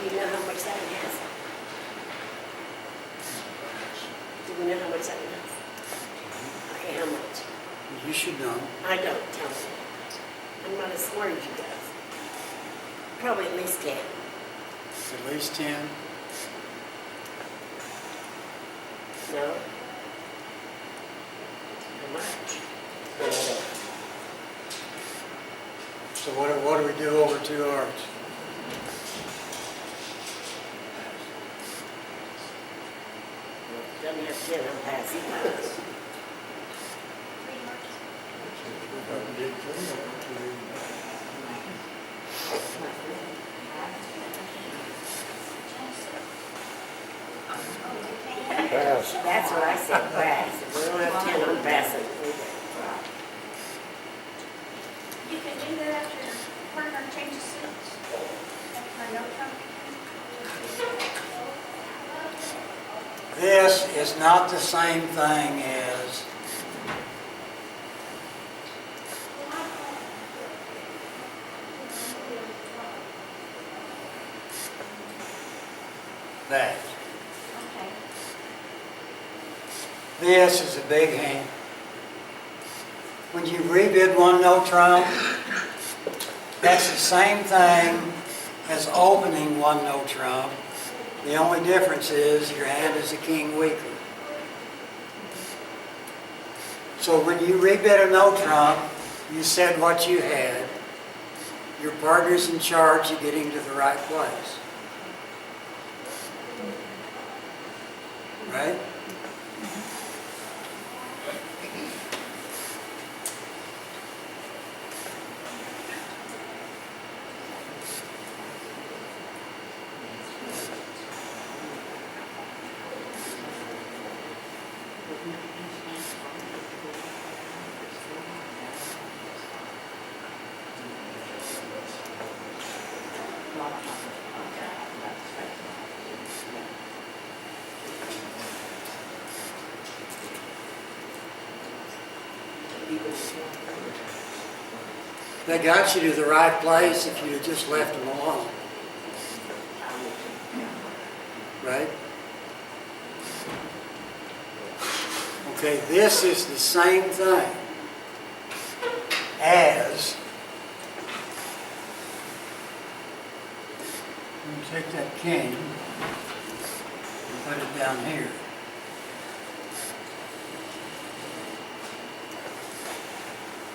Do you know how much that one has? Do we know how much that one has? Okay, how much? You should know. I don't, tell me. I'm not as smart as you guys. Probably at least 10. It's at least 10. No? How much? So what do we do over 2 hours? Doesn't have 10, I'm passing. That's what I said, pass. If we don't have 10, I'm passing. You can do that after your partner changes seats. After no company. This is not the same thing as that. Okay. This is a big hand. When you rebid one no trump, that's the same thing as opening one no trump. The only difference is your hand is a king weaker. So when you rebid a no trump, you said what you had. Your partner's in charge of getting to the right place. Right? They got you to the right place if you had just left them alone. Right? Okay, this is the same thing as, you take that king and put it down here.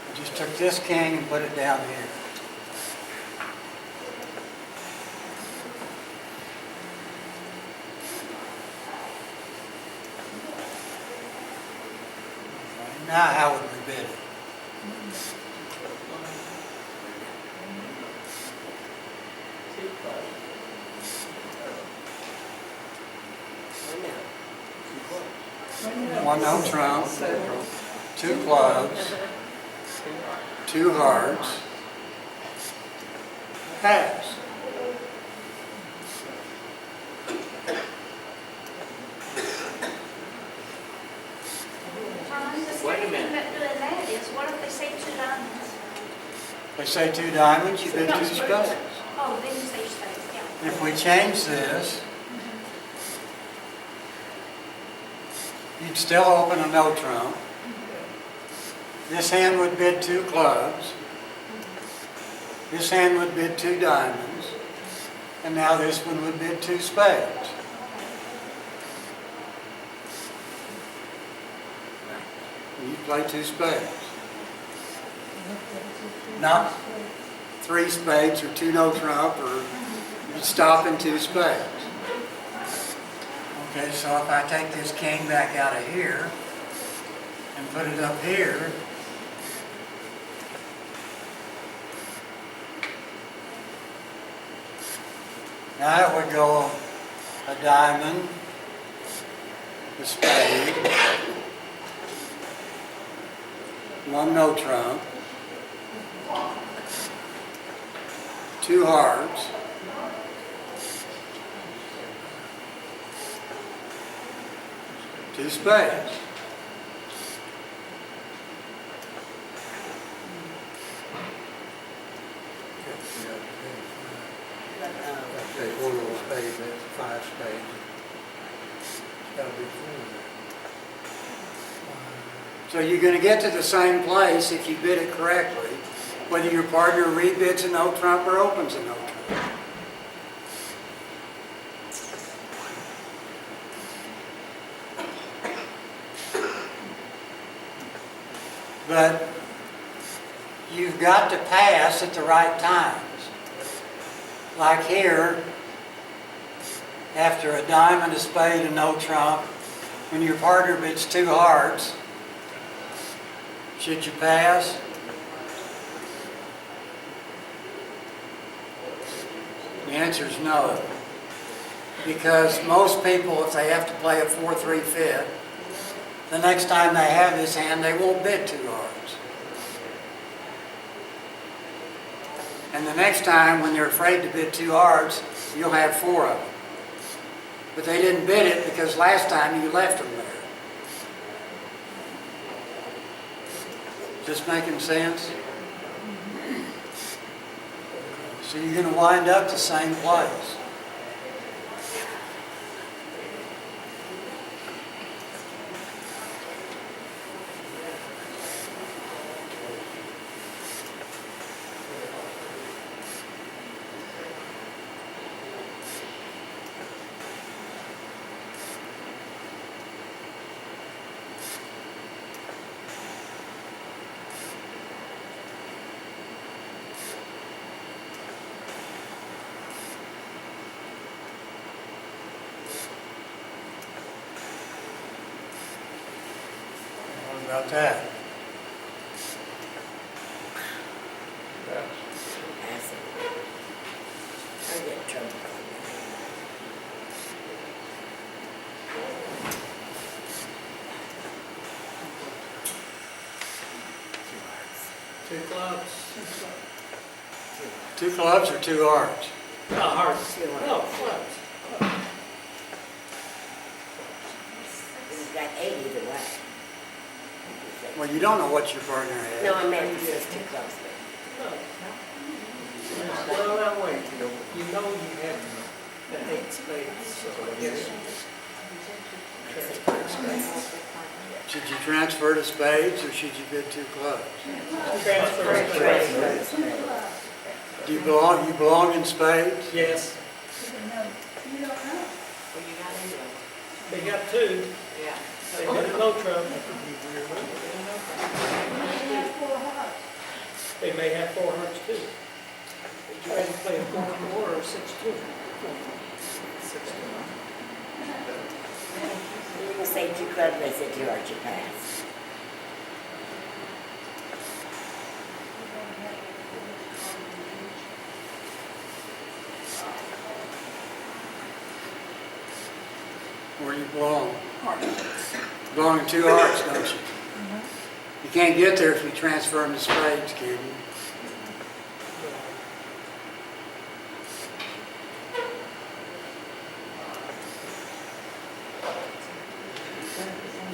I just took this king and put it down here. Now how would we bid it? One no trump, 2 clubs, 2 hearts, pass. Wait a minute. But doing that is, what if they say 2 diamonds? They say 2 diamonds, you bid 2 spades. Oh, then you say spades, yeah. If we change this, you'd still open a no trump. This hand would bid 2 clubs. This hand would bid 2 diamonds. And now this one would bid 2 spades. And you play 2 spades. Not 3 spades or 2 no trump, or you stop in 2 spades. Okay, so if I take this king back out of here and put it up here, now it would go a diamond, a spade, 1 no trump, 2 hearts, 2 spades. Okay, 1 more. spade, that's 5 spades. It's gotta be 4. So you're gonna get to the same place if you bid it correctly, whether your partner rebids a no trump or opens a no trump. But you've got to pass at the right times. Like here, after a diamond, a spade, and no trump, when your partner bids 2 hearts, should you pass? The answer is no. Because most people, if they have to play a 4-3 fit, the next time they have this hand, they won't bid 2 hearts. And the next time, when they're afraid to bid 2 hearts, you'll have 4 of them. But they didn't bid it because last time you left them there. Just making sense? So you're going to wind up the same place. What about that? Pass it. I get in trouble. Two clubs. 2 clubs or 2 hearts? No, hearts. No, clubs. You've got 8 either way. Well, you don't know what your partner has. No, I meant just 2 clubs. No. Well, now wait, you know you have the 8 spades, so yes. Should you transfer to spades or should you bid 2 clubs? Transfer. Do you belong in spades? Yes. You don't know. They got 2. Yeah. They got a no trump. You have 4 hearts. They may have 4 hearts too. Would you rather play a 4-4 or a 6-2? 6-2. You say 2 clubs, they said 2 hearts, you pass. Where do you belong? Belong in 2 hearts, don't you? You can't get there if you transfer them to spades, can you?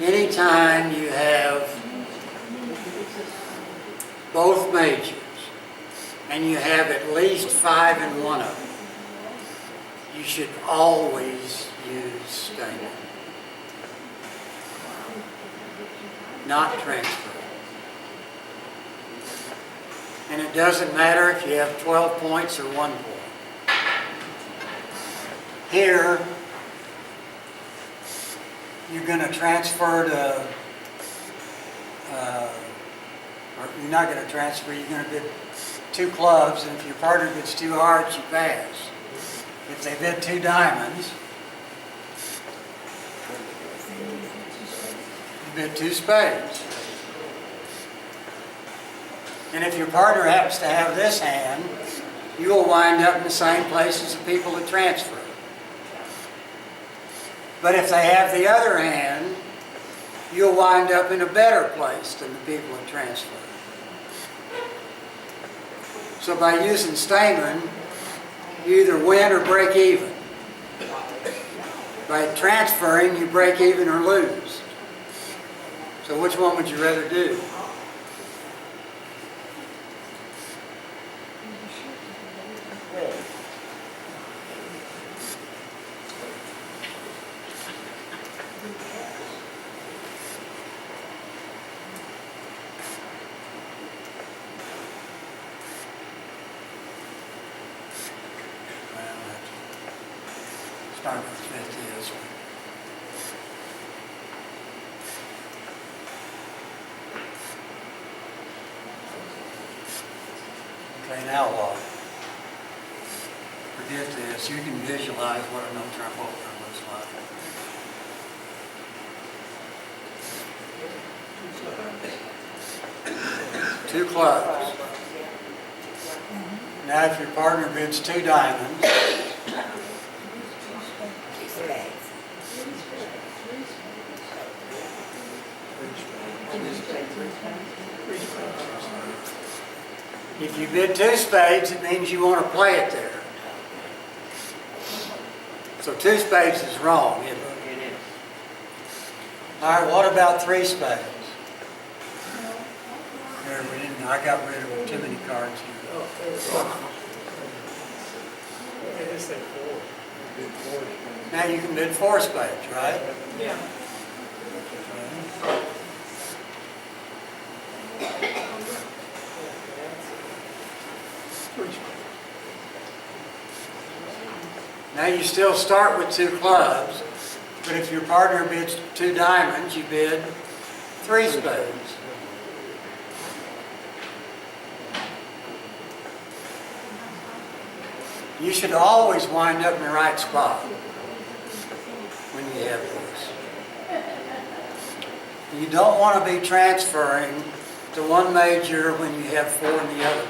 Anytime you have both majors and you have at least 5 in one of them, you should always use Stamen, not transfer. And it doesn't matter if you have 12 points or 1 point. Here, you're going to transfer to, or you're not going to transfer, you're going to bid 2 clubs, and if your partner bids 2 hearts, you pass. If they bid 2 diamonds, you bid 2 spades. And if your partner happens to have this hand, you will wind up in the same place as the people that transfer. But if they have the other hand, you'll wind up in a better place than the people that transfer. So by using Stamen, you either win or break even. By transferring, you break even or lose. So which one would you rather do? start with 50 this one. Okay, now what? Forget this. You can visualize what a no-trump opener looks like. Two clubs. Now if your partner bids two diamonds, Two spades. if you bid two spades, it means you want to play it there. So two spades is wrong, isn't it? It is. All right, what about three spades? Here, I got rid of too many cards here. Oh, there we go. Okay, this thing four. Now you can bid four spades, right? Yeah. Three spades. Now you still start with two clubs, but if your partner bids two diamonds, you bid three spades. You should always wind up in the right spot when you have this. You don't want to be transferring to one major when you have four in the other,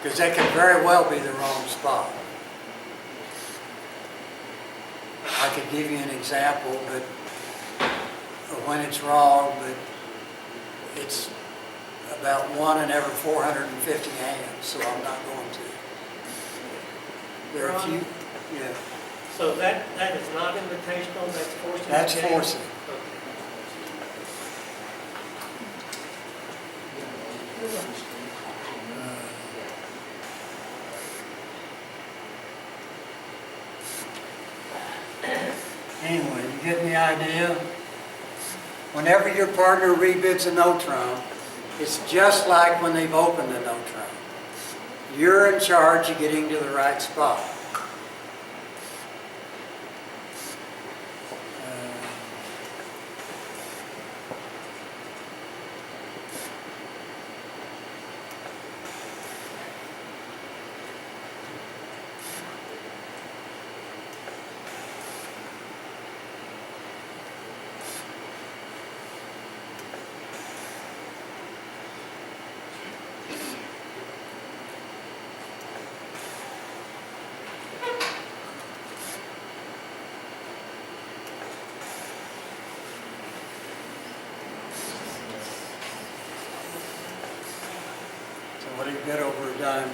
because that could very well be the wrong spot. I could give you an example, but of when it's wrong, but it's about 1 in every 450 hands, so I'm not going to. There are a few, yeah, So that is not invitational, that's forcing? that's the game? forcing. Okay. Anyway, you get the idea? Whenever your partner rebids a no trump, it's just like when they've opened a no trump. You're in charge of getting to the right spot. So what do you bid over a dime?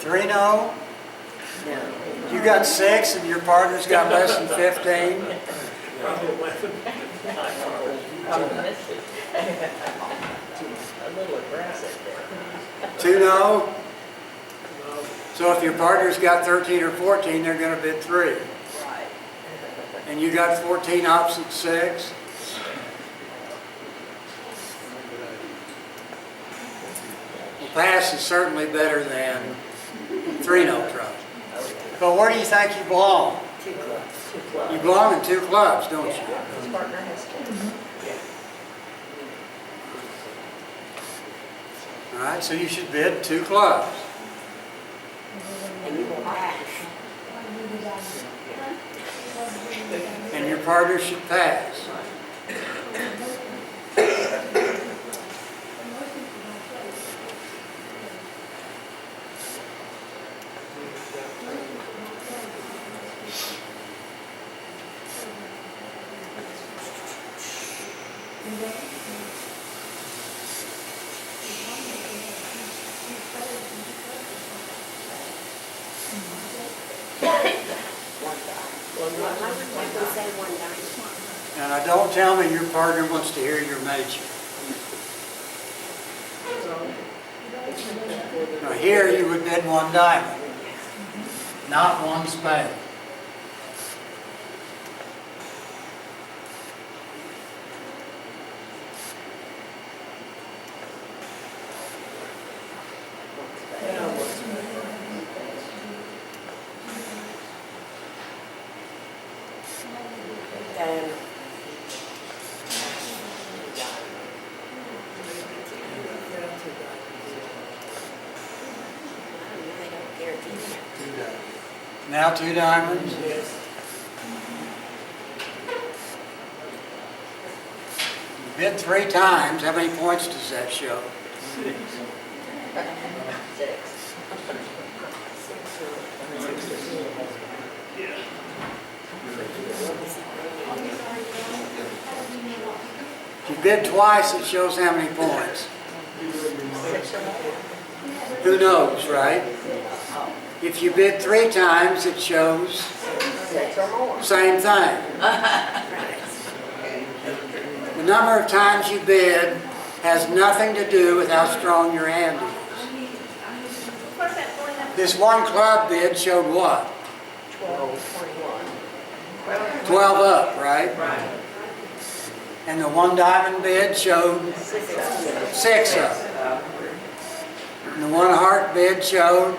Three no? You got 6 and your partner's got less than 15? Probably 11. A little aggressive there. 2 no? No. So if your partner's got 13 or 14, they're going to bid 3. Right. And you got 14 opposite 6? Well, pass is certainly better than 3 no trump. But where do you think you belong? Two clubs. You belong in 2 clubs, don't you? His partner has to. All right, so you should bid 2 clubs. And you will pass. And your partner should pass. say one diamond. Now don't tell me your partner wants to hear your major. Now here you would bid one diamond, not one spade. Diamond. They don't guarantee that. Two diamonds. Now two diamonds. Yes. You bid three times. How many points does that show? 6. If you bid twice, it shows how many points. 6 or more. Who knows, right? If you bid three times, it shows 6 or more. same thing. The number of times you bid has nothing to do with how strong your hand is. What's that for them? This one club bid showed what? 12, 21. 12 up, right? Right. And the one diamond bid showed 6 up. 6 up. And the one heart bid showed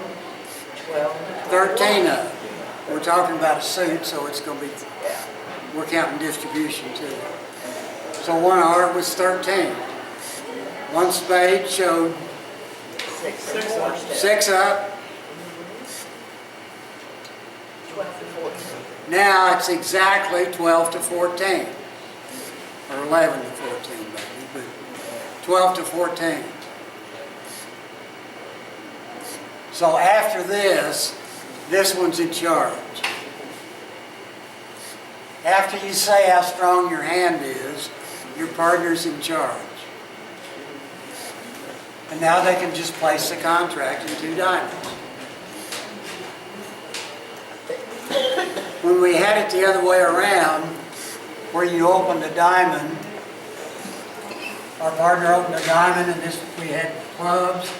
12. 13 up. We're talking about a suit, so it's going to be, we're counting distribution too. So one heart was 13. One spade showed 6 or more. 6 up. 12 to 14. Now it's exactly 12 to 14. Or 11 to 14, maybe, but 12 to 14. So after this one's in charge. After you say how strong your hand is, your partner's in charge. And now they can just place the contract in two diamonds. When we had it the other way around, where you opened a diamond, our partner opened a diamond and this we had clubs.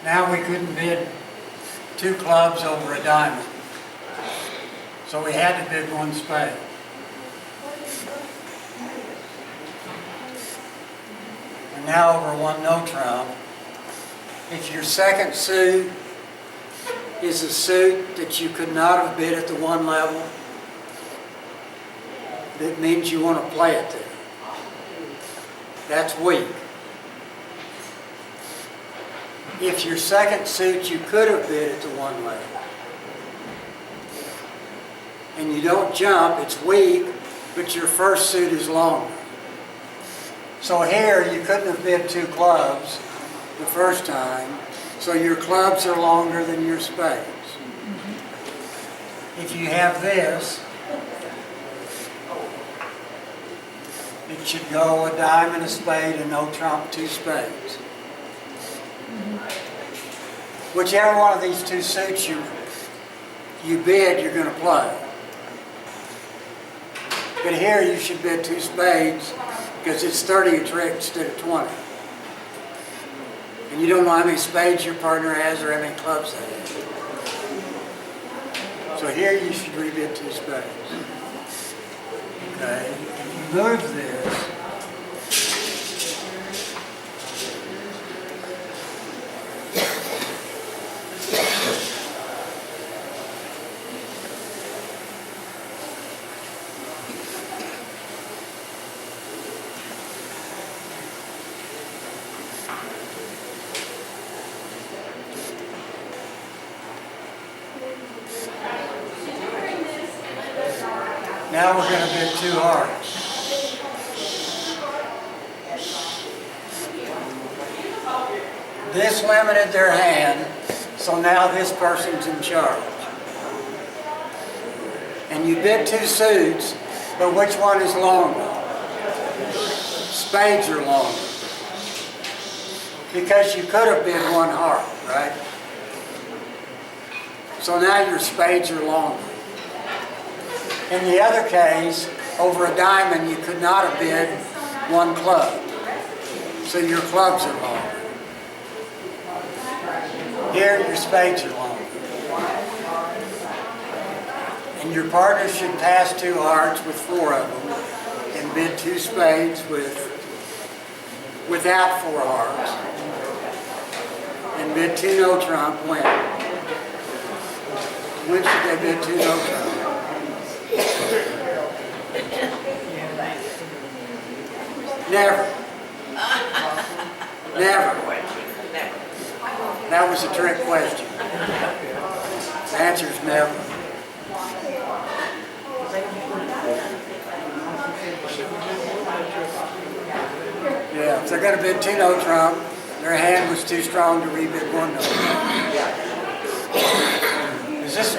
Now we couldn't bid two clubs over a diamond. So we had to bid one spade. And now over one no trump. If your second suit is a suit that you could not have bid at the one level, that means you want to play it there. That's weak. If your second suit you could have bid at the one level, and you don't jump, it's weak, but your first suit is longer. So here, you couldn't have bid two clubs the first time, so your clubs are longer than your spades. If you have this, it should go a diamond, a spade, and no trump, two spades. Whichever one of these two suits you bid, you're going to play. But here you should bid two spades because it's 30 a trick instead of 20. And you don't know how many spades your partner has or how many clubs they have. So here you should rebid two spades. Okay, if you move this, now we're going to bid two hearts. This limited their hand, so now this person's in charge. And you bid two suits, but which one is longer? Spades are longer. Because you could have bid one heart, right? So now your spades are longer. In the other case, over a diamond, you could not have bid one club. So your clubs are longer. Here, your spades are longer. And your partner should pass two hearts with four of them and bid two spades without four hearts. And bid two no trump win. When should they bid two no trump? Never. Never. That was a trick question. The answer is never. Yeah, if they're going to bid two no trump, their hand was too strong to rebid one no trump. Is this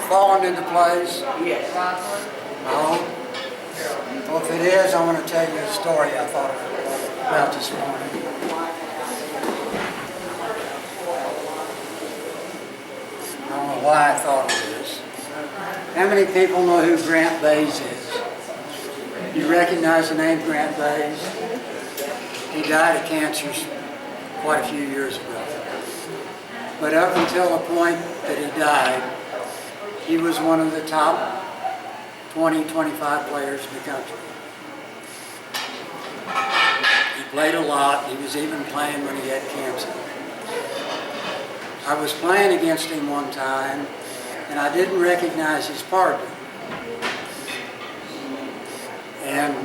falling into place? Yes. No? Well, if it is, I want to tell you a story I thought about this morning. I don't know why I thought of this. How many people know who Grant Bayes is? You recognize the name Grant Bayes? He died of cancer quite a few years ago. But up until the point that he died, he was one of the top 20, 25 players in the country. He played a lot. He was even playing when he had cancer. I was playing against him one time, and I didn't recognize his partner. And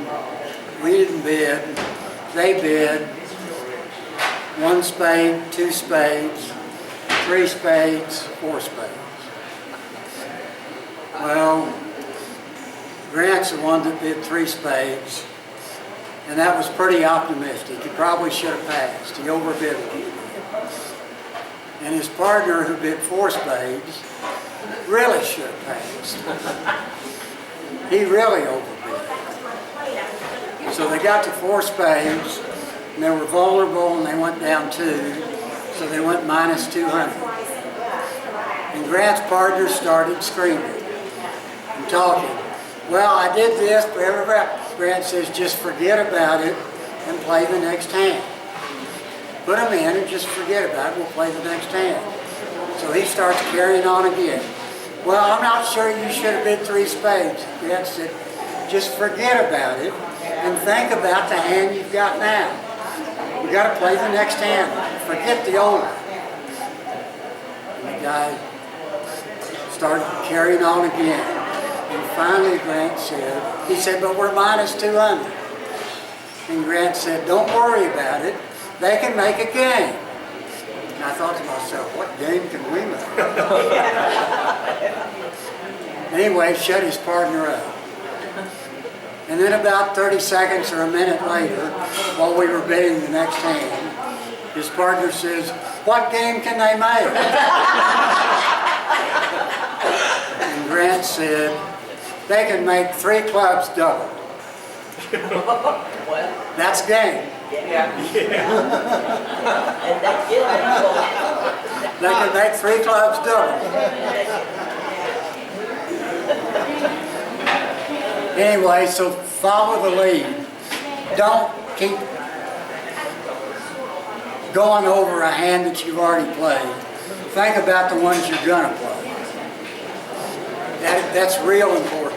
we didn't bid. They bid one spade, two spades, three spades, four spades. Well, Grant's the one that bid three spades, and that was pretty optimistic. He probably should have passed. He overbid one. And his partner, who bid four spades, really should have passed. He really overbid. So they got to four spades, and they were vulnerable, and they went down two, so they went minus 200. And Grant's partner started screaming and talking. Well, I did this, but everybody. Grant says, just forget about it and play the next hand. Put them in and just forget about it, we'll play the next hand. So he starts carrying on again. Well, I'm not sure you should have bid three spades. Grant said, just forget about it and think about the hand you've got now. You got to play the next hand. Forget the old one. And the guy started carrying on again. And finally Grant said, he said, but we're minus 200. And Grant said, don't worry about it. They can make a game. And I thought to myself, what game can we make? Anyway, shut his partner up. And then about 30 seconds or a minute later, while we were bidding the next hand, his partner says, what game can they make? And Grant said, they can make three clubs double. What? That's game. Yeah. And that's it. They can make three clubs double. Anyway, so follow the lead. Don't keep going over a hand that you've already played. Think about the ones you're going to play. That's real important.